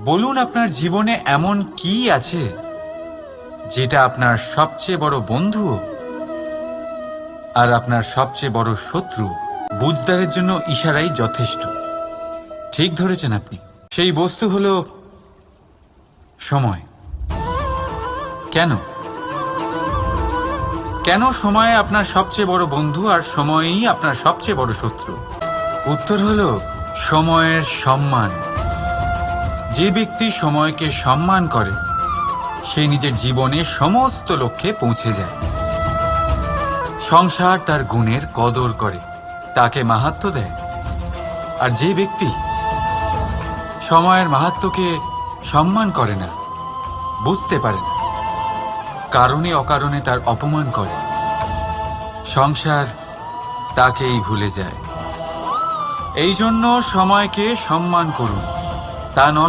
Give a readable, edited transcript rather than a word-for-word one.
বলুন আপনার জীবনে এমন কি আছে যেটা আপনার সবচেয়ে বড় বন্ধু আর আপনার সবচেয়ে বড় শত্রু? বুঝদারের জন্য ইশারাই যথেষ্ট। ঠিক ধরেছেন আপনি। সেই বস্তু হলো সময়। কেন কেন সময় আপনার সবচেয়ে বড় বন্ধু আর সময়ই আপনার সবচেয়ে বড় শত্রু? উত্তর হলো সময়ের সম্মান। যে ব্যক্তি সময়কে সম্মান করে সে নিজের জীবনে সমস্ত লক্ষ্যে পৌঁছে যায়। সংসার তার গুণের কদর করে, তাকে মাহাত্ম্য দেয়। আর যে ব্যক্তি সময়ের মাহাত্ম্যকে সম্মান করে না, বুঝতে পারে না, কারণে অকারণে তার অপমান করে, সংসার তাকেই ভুলে যায়। এই জন্য সময়কে সম্মান করুন, তা নষ্ট